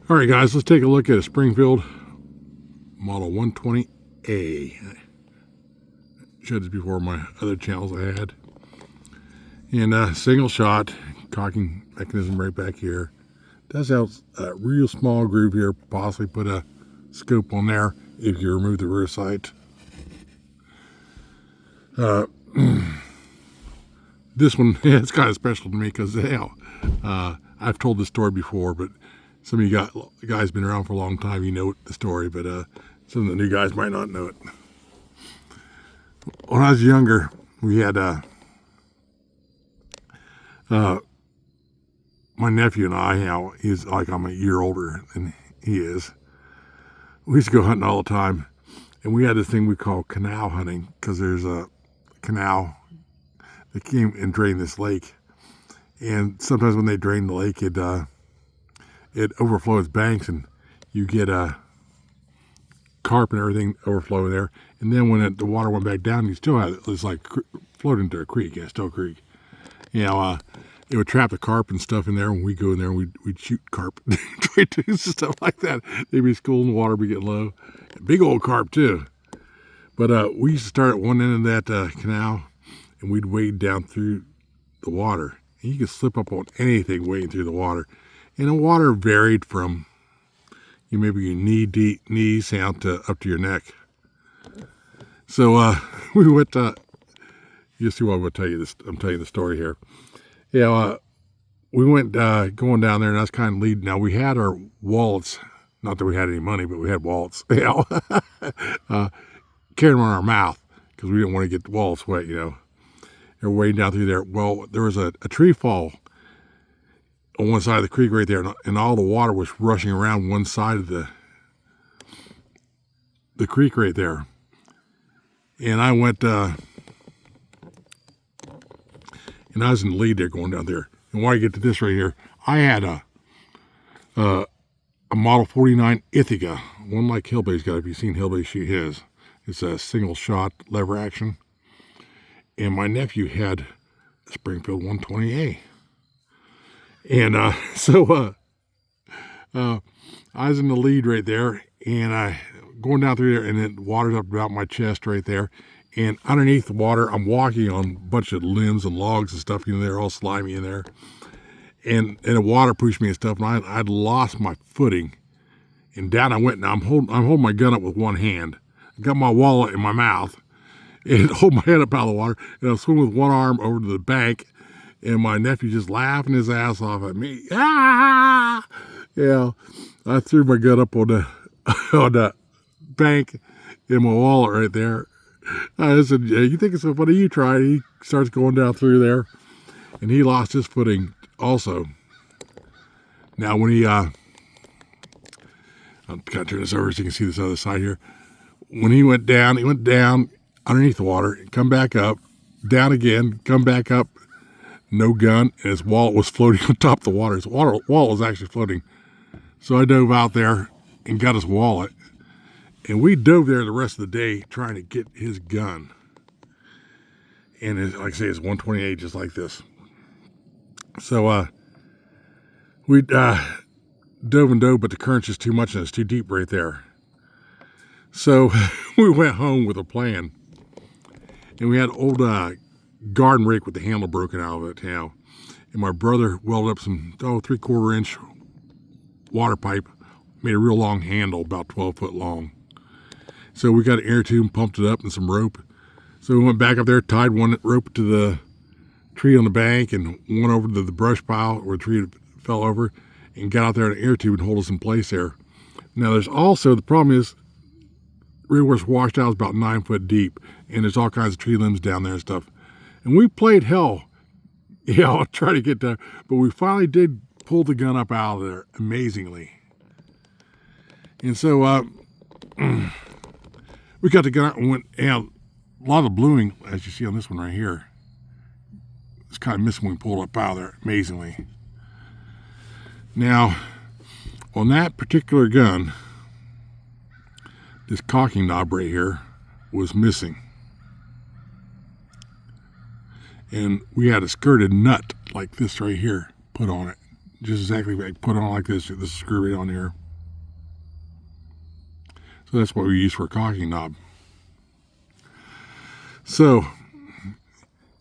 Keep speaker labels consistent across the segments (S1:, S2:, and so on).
S1: All right, guys, let's take a look at a Springfield Model 120A. I showed this before on my other channels I had. And single shot, cocking mechanism right back here. Does have a real small groove here, possibly put a scope on there if you remove the rear sight. This one, it's kind of special to me because I've told this story before, but some of you guys been around for a long time, you know the story, but some of the new guys might not know it. When I was younger, we had my nephew and I, he's like I'm a year older than he is. We used to go hunting all the time, and we had this thing we call canal hunting because there's a canal that came and drained this lake. And sometimes when they drain the lake, it overflows banks, and you get carp and everything overflowing there. And then when the water went back down, you still had it. It's like floating into a creek, yeah, still a creek. You know, it would trap the carp and stuff in there, and we'd go in there and we'd shoot carp, trade tubes and stuff like that. They'd be schooling, the water would be getting low. Big old carp too. But we used to start at one end of that canal, and we'd wade down through the water. And you could slip up on anything wading through the water. And the water varied from maybe your knees down to up to your neck. So we went. You see what I'm going to tell you this. I'm telling you the story here. Yeah, we went going down there, and I was kind of leading. Now we had our wallets. Not that we had any money, but we had wallets. You know, carrying them on our mouth because we didn't want to get the wallets wet. You know, they're wading down through there. Well, there was a tree fall on one side of the creek right there, and all the water was rushing around one side of the creek right there. And I went, and I was in the lead there going down there. And while I get to this right here, I had a Model 49 Ithaca, one like Hillbilly's got. If you've seen Hillbilly shoot his, it's a single shot lever action. And my nephew had a Springfield 120A. And so I was in the lead right there, and I going down through there, and it water's up about my chest right there. And underneath the water, I'm walking on a bunch of limbs and logs and stuff in there, all slimy in there. And the water pushed me and stuff, and I'd lost my footing. And down I went. Now I'm holding my gun up with one hand. I got my wallet in my mouth, and hold my head up out of the water, and I'm swimming with one arm over to the bank. And my nephew just laughing his ass off at me. Ah! Yeah, I threw my gun up on the bank in my wallet right there. I said, "You think it's so funny? You try." He starts going down through there, and he lost his footing also. Now when I'm gonna turn this over so you can see this other side here. When he went down underneath the water, come back up, down again, come back up. No gun, and his wallet was floating on top of the water. His wallet was actually floating. So I dove out there and got his wallet. And we dove there the rest of the day trying to get his gun. And like I say, it's 128 just like this. So we dove and dove, but the current's just too much and it's too deep right there. So we went home with a plan. And we had old garden rake with the handle broken out of it, you know. And my brother welded up some 3/4 inch water pipe, made a real long handle, about 12 foot long. So we got an air tube and pumped it up and some rope. So we went back up there, tied one rope to the tree on the bank and one over to the brush pile where the tree fell over, and got out there in an air tube and hold us in place there. Now there's also, the problem is, real where it's washed out is about 9 foot deep, and there's all kinds of tree limbs down there and stuff. And we played hell, try to get there, but we finally did pull the gun up out of there, amazingly. And so we got the gun out and went, and a lot of bluing, as you see on this one right here. It's kind of missing when we pulled up out of there, amazingly. Now, on that particular gun, this cocking knob right here was missing. And we had a skirted nut like this right here put on it. just exactly like put on like this. This is screw right on here. So that's what we use for a cocking knob. So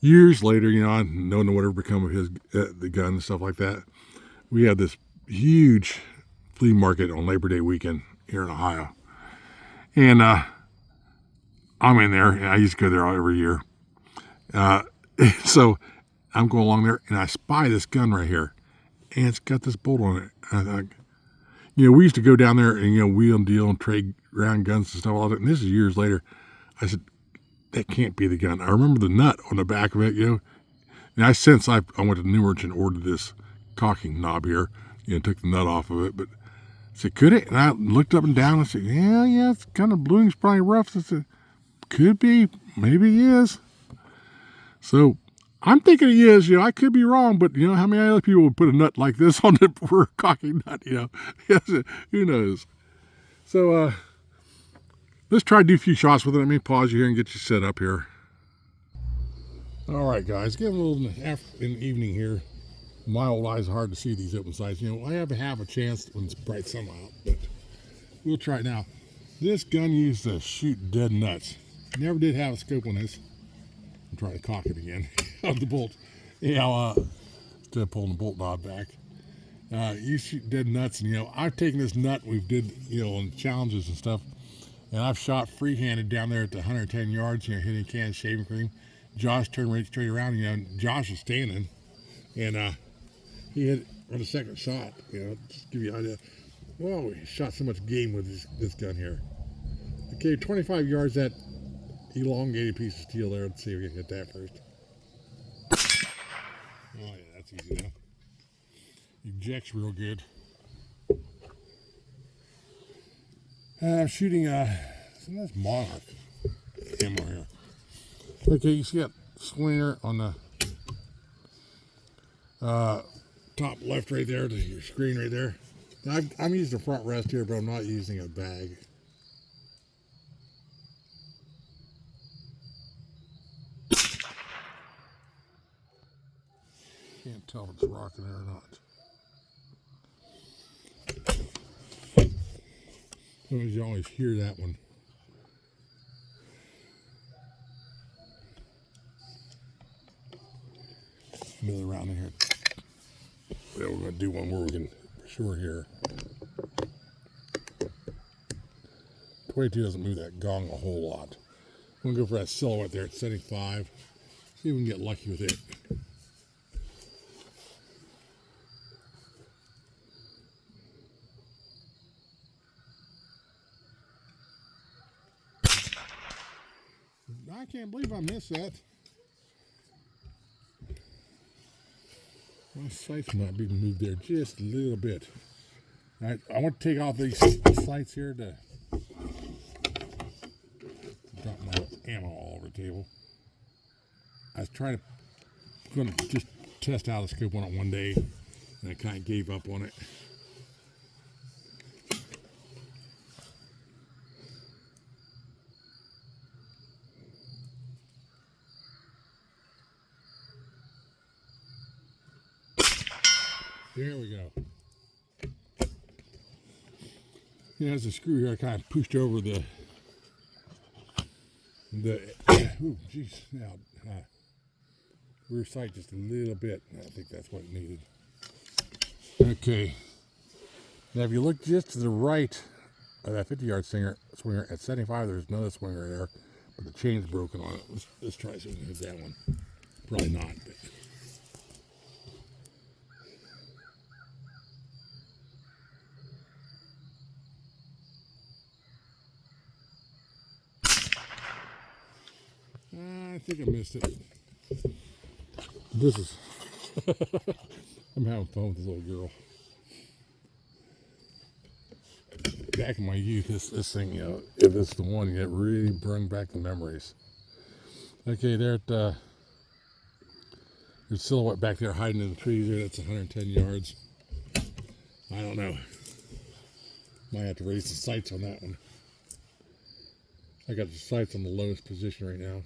S1: years later, you know, I don't know whatever become of his the gun and stuff like that. We had this huge flea market on Labor Day weekend here in Ohio, and I'm in there, and I used to go there every year. So I'm going along there, and I spy this gun right here, and it's got this bolt on it. And I thought, you know, we used to go down there and, you know, wheel and deal and trade round guns and stuff like that. And this is years later. I said, that can't be the gun. I remember the nut on the back of it, you know. And I went to Newmarch and ordered this cocking knob here, you know, took the nut off of it. But I said, could it? And I looked up and down and said, yeah, it's kind of bluing's probably rough. I said, could be, maybe he is. So I'm thinking he is, you know, I could be wrong, but you know, how many other people would put a nut like this on it for a cocking nut, you know? Yes, who knows? So let's try to do a few shots with it. Let me pause you here and get you set up here. All right, guys, getting a little in the evening here. My old eyes are hard to see these open sights. You know, I have a chance when it's bright sunlight, but we'll try it now. This gun used to shoot dead nuts. Never did have a scope on this. I'm trying to cock it again of the bolt. You know, instead of pulling the bolt knob back. You shoot dead nuts, and you know, I've taken this nut we've did, you know, on challenges and stuff, and I've shot free-handed down there at the 110 yards, you know, hitting a can of shaving cream. Josh turned right straight around, you know, and Josh is standing, and he hit on the second shot, you know, just to give you an idea. Well, we shot so much game with this gun here. Okay, 25 yards, that elongated piece of steel there. Let's see if we can hit that first. Oh yeah, that's easy now. Ejects real good. I'm shooting that's Monarch ammo here. Okay, you see that swinger on the top left right there, your screen right there. Now, I'm using the front rest here, but I'm not using a bag. Can't tell if it's rocking there or not. Sometimes you always hear that one. Middle around in here. Yeah, we're going to do one where we can for sure hear. 22 doesn't move that gong a whole lot. I'm going to go for that silhouette there at 75. See if we can get lucky with it. I can't believe I missed that. My sights might be moved there just a little bit. All right, I want to take off these sights here to drop my ammo all over the table. I was going to just test out the scope on it one day, and I kind of gave up on it. There we go. You know, there's a screw here I kind of pushed over the ooh, jeez, now rear sight just a little bit. I think that's what it needed. Okay. Now, if you look just to the right of that 50-yard swinger at 75, there's another swinger there, but the chain's broken on it. Let's try see if we can hit that one. Probably not, but. I think I missed it. This is, I'm having fun with this little girl. Back in my youth, this thing, you know, if it's the one, it really brung back the memories. Okay, there at there's silhouette back there hiding in the trees there. That's 110 yards. I don't know. Might have to raise the sights on that one. I got the sights on the lowest position right now.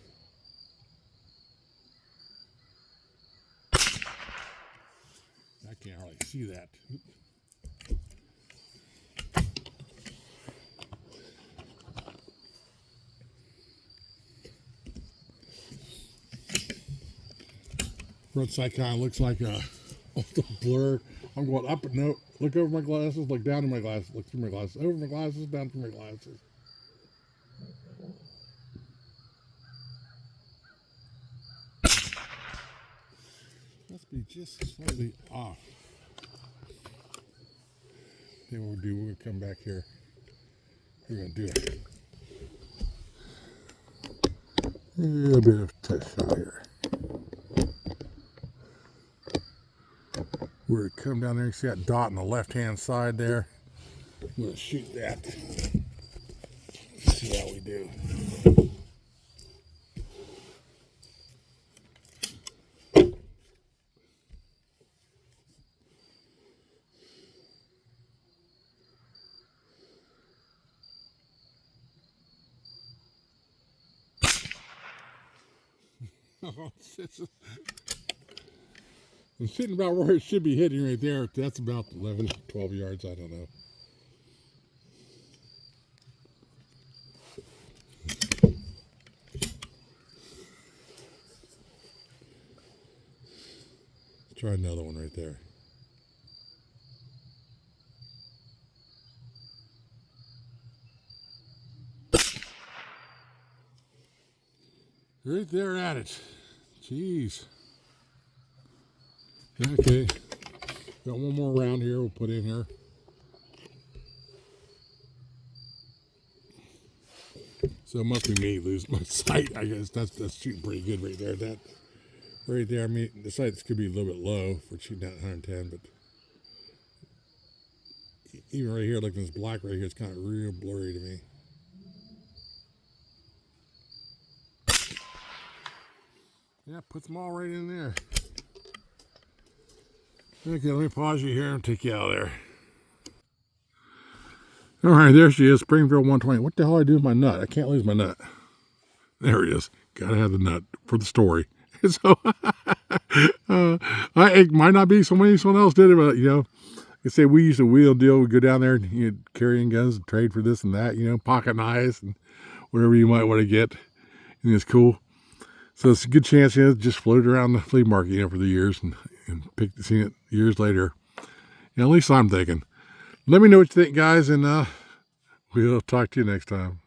S1: I can't hardly see that. Front side kind of looks like a blur. I'm going up and no. Look over my glasses. Look down to my glasses. Look through my glasses. Over my glasses. Down through my glasses. Must be just slightly off. Then what we'll do, we're going to come back here. We're going to do a little bit of touch shot here. We're going to come down there and see that dot on the left-hand side there. I'm going to shoot that. Let's see how we do. I'm sitting about where it should be hitting right there. That's about 11, 12 yards. I don't know. Let's try another one right there. Right there at it. Jeez. Okay. Got one more round here we'll put in here. So it must be me losing my sight. I guess that's shooting pretty good right there. That right there, I mean the sights could be a little bit low for shooting at 110, but even right here, looking at this black right here, it's kind of real blurry to me. Yeah, put them all right in there. Okay, let me pause you here and take you out of there. All right, there she is, Springfield 120. What the hell do I do with my nut? I can't lose my nut. There it is. Gotta have the nut for the story. So, it might not be someone else did it, but, you know, I say we used to wheel deal. We'd go down there and carrying guns and trade for this and that, you know, pocket knives and whatever you might want to get. And it's cool. So it's a good chance, you know, just floated around the flea market, you know, for the years and seen it years later. You know, at least I'm thinking. Let me know what you think, guys, and we'll talk to you next time.